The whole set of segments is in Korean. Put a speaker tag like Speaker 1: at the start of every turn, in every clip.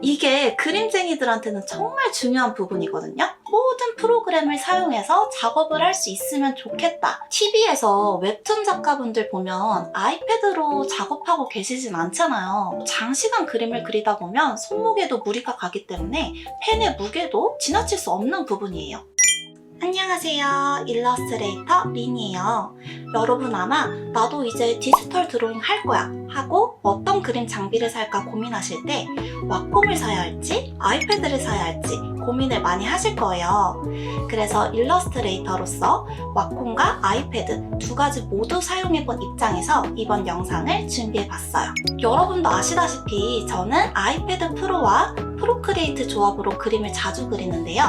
Speaker 1: 이게 그림쟁이들한테는 정말 중요한 부분이거든요. 모든 프로그램을 사용해서 작업을 할 수 있으면 좋겠다. TV에서 웹툰 작가분들 보면 아이패드로 작업하고 계시진 않잖아요. 장시간 그림을 그리다 보면 손목에도 무리가 가기 때문에 펜의 무게도 지나칠 수 없는 부분이에요. 안녕하세요. 일러스트레이터 린이에요. 여러분 아마 나도 이제 디지털 드로잉 할 거야 하고 어떤 그림 장비를 살까 고민하실 때 왁콤을 사야 할지 아이패드를 사야 할지 고민을 많이 하실 거예요. 그래서 일러스트레이터로서 왁콤과 아이패드 두 가지 모두 사용해본 입장에서 이번 영상을 준비해봤어요. 여러분도 아시다시피 저는 아이패드 프로와 프로크리에이트 조합으로 그림을 자주 그리는데요.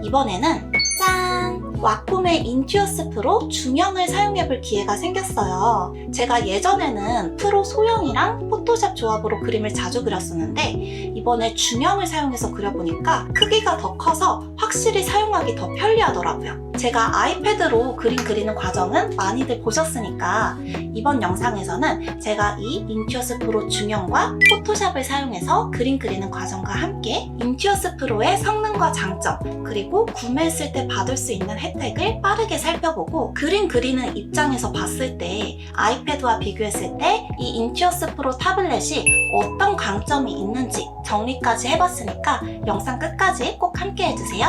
Speaker 1: 이번에는 짠! 왁콤의 인투어스 프로 중형을 사용해볼 기회가 생겼어요. 제가 예전에는 프로 소형이랑 포토샵 조합으로 그림을 자주 그렸었는데 이번에 중형을 사용해서 그려보니까 크기가 더 커서 확실히 사용하기 더 편리하더라고요. 제가 아이패드로 그림 그리는 과정은 많이들 보셨으니까 이번 영상에서는 제가 이 인투어스 프로 중형과 포토샵을 사용해서 그림 그리는 과정과 함께 인투어스 프로의 성능과 장점 그리고 구매했을 때 받을 수 있는 혜택을 빠르게 살펴보고 그림 그리는 입장에서 봤을 때 아이패드와 비교했을 때 이 인투어스 프로 타블렛이 어떤 강점이 있는지 정리까지 해봤으니까 영상 끝까지 꼭 함께 해주세요.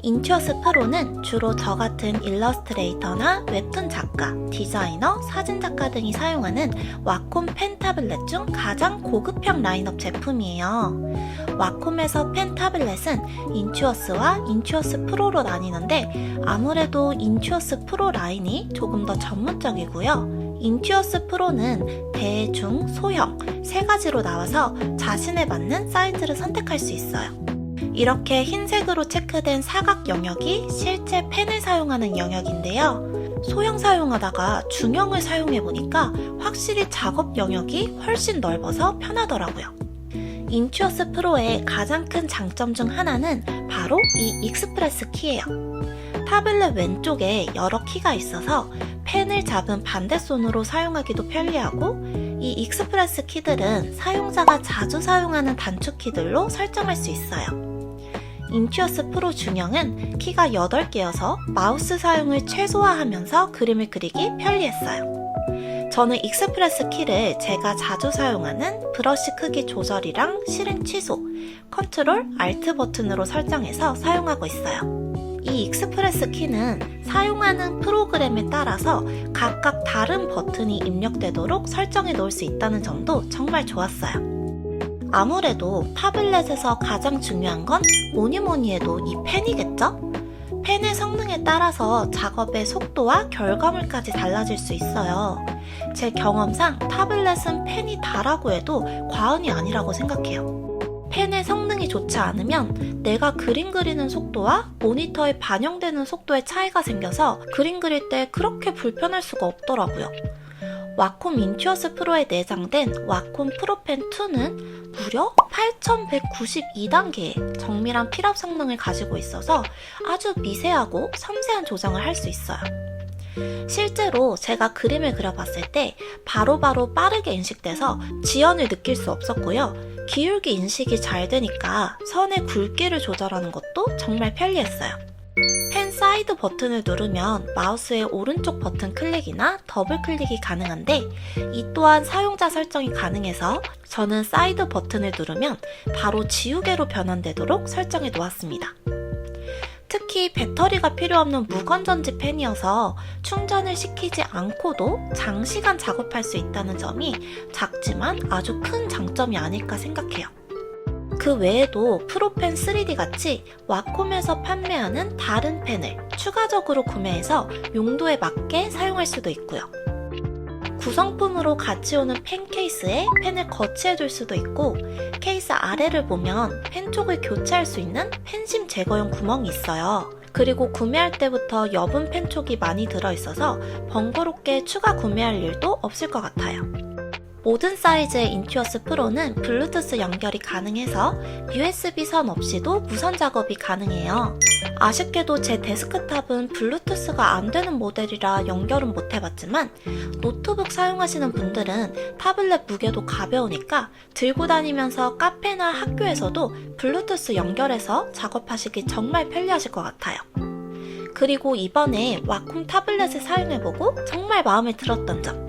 Speaker 1: 인투어스 프로는 주로 저 같은 일러스트레이터나 웹툰 작가, 디자이너, 사진작가 등이 사용하는 왁콤 펜 타블렛 중 가장 고급형 라인업 제품이에요. 왁콤에서 펜 타블렛은 인투어스와 인투어스 프로로 나뉘는데 아무래도 인투어스 프로 라인이 조금 더 전문적이고요. 인투어스 프로는 대, 중, 소형 세 가지로 나와서 자신에 맞는 사이즈를 선택할 수 있어요. 이렇게 흰색으로 체크된 사각 영역이 실제 펜을 사용하는 영역인데요. 소형 사용하다가 중형을 사용해보니까 확실히 작업 영역이 훨씬 넓어서 편하더라고요. 인투어스 프로의 가장 큰 장점 중 하나는 바로 이 익스프레스 키예요. 타블렛 왼쪽에 여러 키가 있어서 펜을 잡은 반대손으로 사용하기도 편리하고 이 익스프레스 키들은 사용자가 자주 사용하는 단축 키들로 설정할 수 있어요. 인투어스 프로 중형은 키가 8개여서 마우스 사용을 최소화하면서 그림을 그리기 편리했어요. 저는 익스프레스 키를 제가 자주 사용하는 브러쉬 크기 조절이랑 실행 취소, 컨트롤, 알트 버튼으로 설정해서 사용하고 있어요. 이 익스프레스 키는 사용하는 프로그램에 따라서 각각 다른 버튼이 입력되도록 설정해 놓을 수 있다는 점도 정말 좋았어요. 아무래도 타블렛에서 가장 중요한 건 뭐니 해도 이 펜이겠죠? 펜의 성능에 따라서 작업의 속도와 결과물까지 달라질 수 있어요. 제 경험상 타블렛은 펜이 다라고 해도 과언이 아니라고 생각해요. 펜의 성능이 좋지 않으면 내가 그림 그리는 속도와 모니터에 반영되는 속도에 차이가 생겨서 그림 그릴 때 그렇게 불편할 수가 없더라고요. 왁콤 인투어스 프로에 내장된 왁콤 프로펜 2는 무려 8192단계의 정밀한 필압 성능을 가지고 있어서 아주 미세하고 섬세한 조정을 할 수 있어요. 실제로 제가 그림을 그려봤을 때 바로바로 빠르게 인식돼서 지연을 느낄 수 없었고요. 기울기 인식이 잘 되니까 선의 굵기를 조절하는 것도 정말 편리했어요. 펜 사이드 버튼을 누르면 마우스의 오른쪽 버튼 클릭이나 더블 클릭이 가능한데 이 또한 사용자 설정이 가능해서 저는 사이드 버튼을 누르면 바로 지우개로 변환되도록 설정해 놓았습니다. 특히 배터리가 필요 없는 무건전지 펜이어서 충전을 시키지 않고도 장시간 작업할 수 있다는 점이 작지만 아주 큰 장점이 아닐까 생각해요. 그 외에도 프로펜 3D 같이 왁콤에서 판매하는 다른 펜을 추가적으로 구매해서 용도에 맞게 사용할 수도 있고요. 구성품으로 같이 오는 펜 케이스에 펜을 거치해둘 수도 있고 케이스 아래를 보면 펜 쪽을 교체할 수 있는 펜심 제거용 구멍이 있어요. 그리고 구매할 때부터 여분 펜 촉이 많이 들어있어서 번거롭게 추가 구매할 일도 없을 것 같아요. 모든 사이즈의 인투어스 프로는 블루투스 연결이 가능해서 USB 선 없이도 무선 작업이 가능해요. 아쉽게도 제 데스크탑은 블루투스가 안 되는 모델이라 연결은 못 해봤지만 노트북 사용하시는 분들은 타블렛 무게도 가벼우니까 들고 다니면서 카페나 학교에서도 블루투스 연결해서 작업하시기 정말 편리하실 것 같아요. 그리고 이번에 와콤 타블렛을 사용해보고 정말 마음에 들었던 점,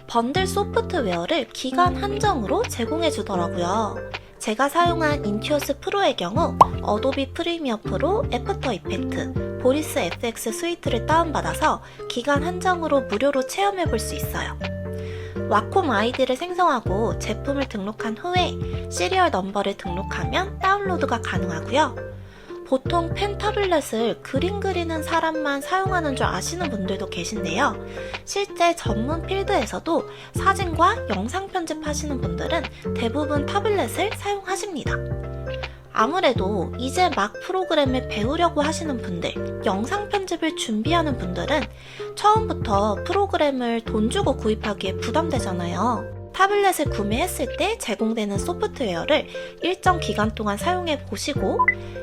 Speaker 1: 번들 소프트웨어를 기간 한정으로 제공해주더라고요. 제가 사용한 인투어스 프로의 경우 어도비 프리미어 프로, 애프터 이펙트, 보리스 FX 스위트를 다운받아서 기간 한정으로 무료로 체험해볼 수 있어요. 와콤 아이디를 생성하고 제품을 등록한 후에 시리얼 넘버를 등록하면 다운로드가 가능하고요. 보통 펜 타블렛을 그림 그리는 사람만 사용하는 줄 아시는 분들도 계신데요. 실제 전문 필드에서도 사진과 영상 편집하시는 분들은 대부분 타블렛을 사용하십니다. 아무래도 이제 막 프로그램을 배우려고 하시는 분들, 영상 편집을 준비하는 분들은 처음부터 프로그램을 돈 주고 구입하기에 부담되잖아요. 타블렛을 구매했을 때 제공되는 소프트웨어를 일정 기간 동안 사용해 보시고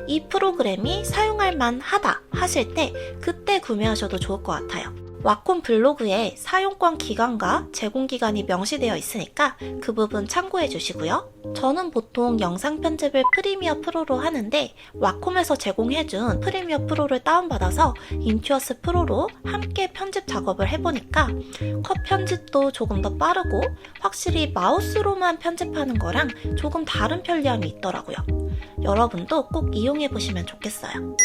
Speaker 1: 이 프로그램이 사용할 만하다 하실 때 그때 구매하셔도 좋을 것 같아요. 와콤 블로그에 사용권 기간과 제공 기간이 명시되어 있으니까 그 부분 참고해 주시고요. 저는 보통 영상 편집을 프리미어 프로로 하는데 와콤에서 제공해준 프리미어 프로를 다운받아서 인투어스 프로로 함께 편집 작업을 해보니까 컷 편집도 조금 더 빠르고 확실히 마우스로만 편집하는 거랑 조금 다른 편리함이 있더라고요. 여러분도 꼭 이용해 보시면 좋겠어요.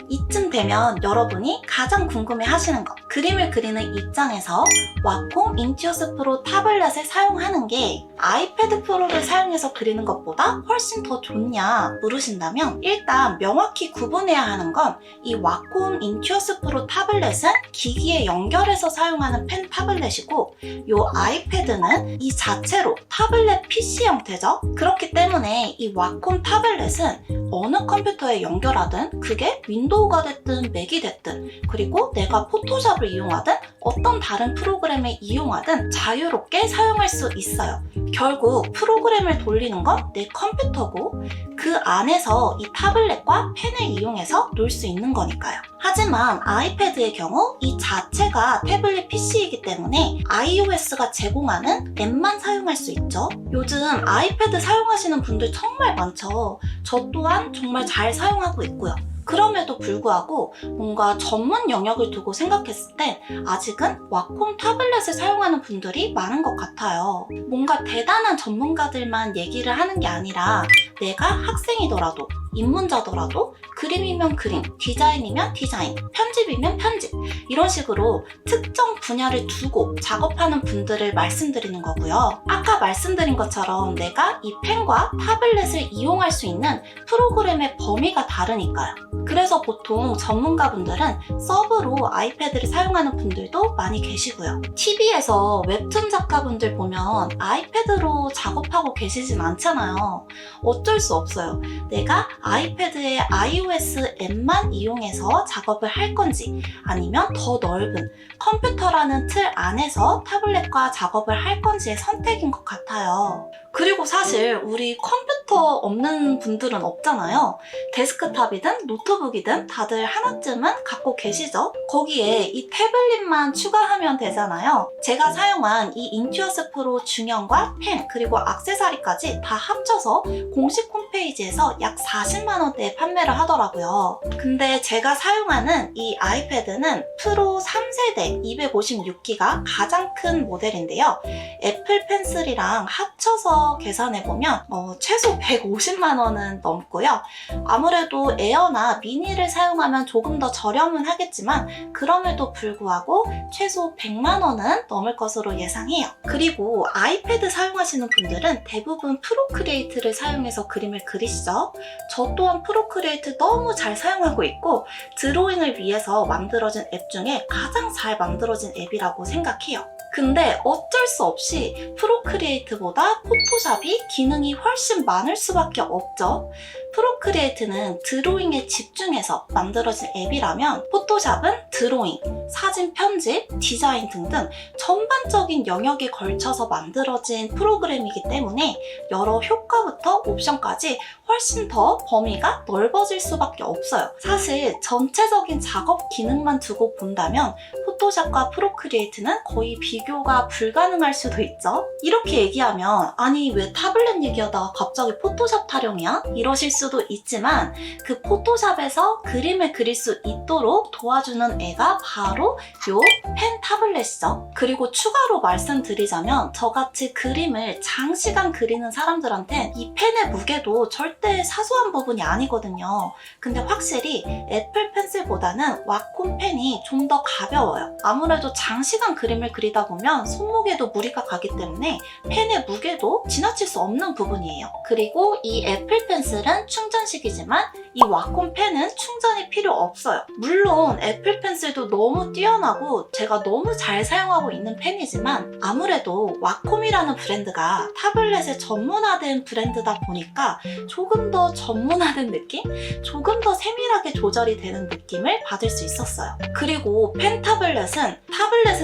Speaker 1: 이쯤 되면 여러분이 가장 궁금해 하시는 것, 그림을 그리는 입장에서 와콤 인투어스 프로 타블렛을 사용하는 게 아이패드 프로를 사용해서 그리는 것보다 훨씬 더 좋냐 물으신다면 일단 명확히 구분해야 하는 건 이 와콤 인투어스 프로 타블렛은 기기에 연결해서 사용하는 펜 타블렛이고 이 아이패드는 이 자체로 타블렛 PC 형태죠. 그렇기 때문에 이 와콤 타블렛은 어느 컴퓨터에 연결하든 그게 윈도우가 됐든 맥이 됐든 그리고 내가 포토샵을 이용하든 어떤 다른 프로그램을 이용하든 자유롭게 사용할 수 있어요. 결국 프로그램을 돌리는 건 내 컴퓨터고 그 안에서 이 타블렛과 펜을 이용해서 놀 수 있는 거니까요. 하지만 아이패드의 경우 이 자체가 태블릿 PC이기 때문에 iOS가 제공하는 앱만 사용할 수 있죠. 요즘 아이패드 사용하시는 분들 정말 많죠. 저 또한 정말 잘 사용하고 있고요. 그럼에도 불구하고 뭔가 전문 영역을 두고 생각했을 때 아직은 와콤 타블렛을 사용하는 분들이 많은 것 같아요. 뭔가 대단한 전문가들만 얘기를 하는 게 아니라 내가 학생이더라도 입문자더라도 그림이면 그림, 디자인이면 디자인, 편집이면 편집 이런 식으로 특정 분야를 두고 작업하는 분들을 말씀드리는 거고요. 아까 말씀드린 것처럼 내가 이 펜과 타블렛을 이용할 수 있는 프로그램의 범위가 다르니까요. 그래서 보통 전문가분들은 서브로 아이패드를 사용하는 분들도 많이 계시고요. TV에서 웹툰 작가분들 보면 아이패드로 작업하고 계시진 않잖아요. 어쩔 수 없어요. 내가 아이패드의 iOS 앱만 이용해서 작업을 할 건지 아니면 더 넓은 컴퓨터라는 틀 안에서 타블렛과 작업을 할 건지의 선택인 것 같아요. 그리고 사실 우리 컴퓨터 없는 분들은 없잖아요. 데스크탑이든 노트북이든 다들 하나쯤은 갖고 계시죠? 거기에 이 태블릿만 추가하면 되잖아요. 제가 사용한 이 인투어스 프로 중형과 펜 그리고 액세서리까지 다 합쳐서 공식 홈페이지에서 약 40만 원대에 판매를 하더라고요. 근데 제가 사용하는 이 아이패드는 프로 3세대 256기가 가장 큰 모델인데요. 애플 펜슬이랑 합쳐서 계산해보면 최소 150만 원은 넘고요. 아무래도 에어나 미니를 사용하면 조금 더 저렴은 하겠지만 그럼에도 불구하고 최소 100만 원은 넘을 것으로 예상해요. 그리고 아이패드 사용하시는 분들은 대부분 프로크리에이트를 사용해서 그림을 그리시죠. 저 또한 프로크리에이트 너무 잘 사용하고 있고 드로잉을 위해서 만들어진 앱 중에 가장 잘 만들어진 앱이라고 생각해요. 근데 어쩔 수 없이 프로크리에이트보다 포토샵이 기능이 훨씬 많을 수밖에 없죠. 프로크리에이트는 드로잉에 집중해서 만들어진 앱이라면 포토샵은 드로잉, 사진 편집, 디자인 등등 전반적인 영역에 걸쳐서 만들어진 프로그램이기 때문에 여러 효과부터 옵션까지 훨씬 더 범위가 넓어질 수밖에 없어요. 사실 전체적인 작업 기능만 두고 본다면 포토샵과 프로크리에이트는 거의 비교가 불가능할 수도 있죠. 이렇게 얘기하면 아니 왜 타블렛 얘기하다가 갑자기 포토샵 타령이야? 이러실 수도 있지만 그 포토샵에서 그림을 그릴 수 있도록 도와주는 애가 바로 요 펜 타블렛이죠. 그리고 추가로 말씀드리자면 저같이 그림을 장시간 그리는 사람들한텐 이 펜의 무게도 절대 사소한 부분이 아니거든요. 근데 확실히 애플 펜슬보다는 와콤 펜이 좀 더 가벼워요. 아무래도 장시간 그림을 그리다 보면 손목에도 무리가 가기 때문에 펜의 무게도 지나칠 수 없는 부분이에요. 그리고 이 애플 펜슬은 충전식이지만 이 와콤 펜은 충전이 필요 없어요. 물론 애플 펜슬도 너무 뛰어나고 제가 너무 잘 사용하고 있는 펜이지만 아무래도 와콤이라는 브랜드가 타블렛에 전문화된 브랜드다 보니까 조금 더 전문화된 느낌? 조금 더 세밀하게 조절이 되는 느낌을 받을 수 있었어요. 그리고 펜 타블렛은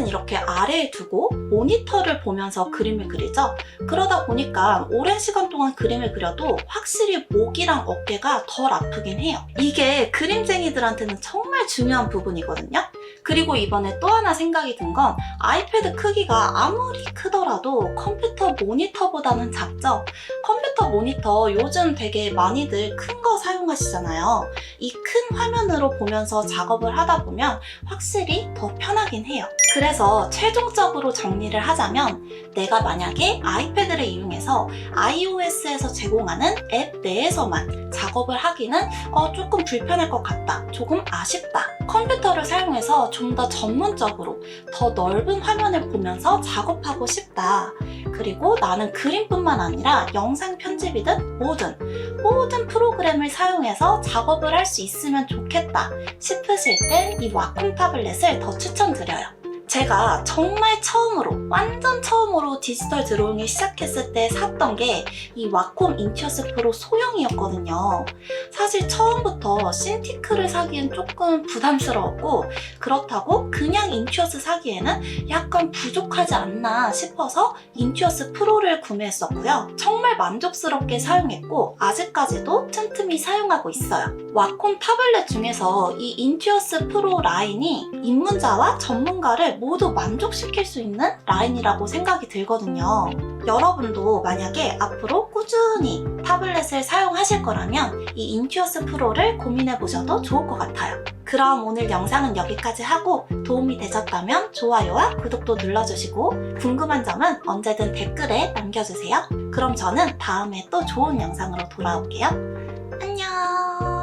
Speaker 1: 이렇게 아래에 두고 모니터를 보면서 그림을 그리죠. 그러다 보니까 오랜 시간 동안 그림을 그려도 확실히 목이랑 어깨가 덜 아프긴 해요. 이게 그림쟁이들한테는 정말 중요한 부분이거든요. 그리고 이번에 또 하나 생각이 든 건 아이패드 크기가 아무리 크더라도 컴퓨터 모니터보다는 작죠. 컴퓨터 모니터 요즘 되게 많이들 큰 거 사용하시잖아요. 이 큰 화면으로 보면서 작업을 하다 보면 확실히 더 편하긴 해요. 그래서 최종적으로 정리를 하자면 내가 만약에 아이패드를 이용해서 iOS에서 제공하는 앱 내에서만 작업을 하기는 조금 불편할 것 같다. 조금 아쉽다. 컴퓨터를 사용해서 좀 더 전문적으로 더 넓은 화면을 보면서 작업하고 싶다. 그리고 나는 그림뿐만 아니라 영상 편집이든 모든 프로그램을 사용해서 작업을 할 수 있으면 좋겠다 싶으실 땐 이 와콤 타블렛을 더 추천드려요. 제가 정말 완전 처음으로 디지털 드로잉을 시작했을 때 샀던 게 이 와콤 인투어스 프로 소형이었거든요. 사실 처음부터 신티크를 사기엔 조금 부담스러웠고 그렇다고 그냥 인투어스 사기에는 약간 부족하지 않나 싶어서 인투어스 프로를 구매했었고요. 정말 만족스럽게 사용했고 아직까지도 틈틈이 사용하고 있어요. 와콤 타블렛 중에서 이 인투어스 프로 라인이 입문자와 전문가를 모두 만족시킬 수 있는 라인이라고 생각이 들거든요. 여러분도 만약에 앞으로 꾸준히 타블렛을 사용하실 거라면 이 인투어스 프로를 고민해보셔도 좋을 것 같아요. 그럼 오늘 영상은 여기까지 하고 도움이 되셨다면 좋아요와 구독도 눌러주시고 궁금한 점은 언제든 댓글에 남겨주세요. 그럼 저는 다음에 또 좋은 영상으로 돌아올게요. 안녕.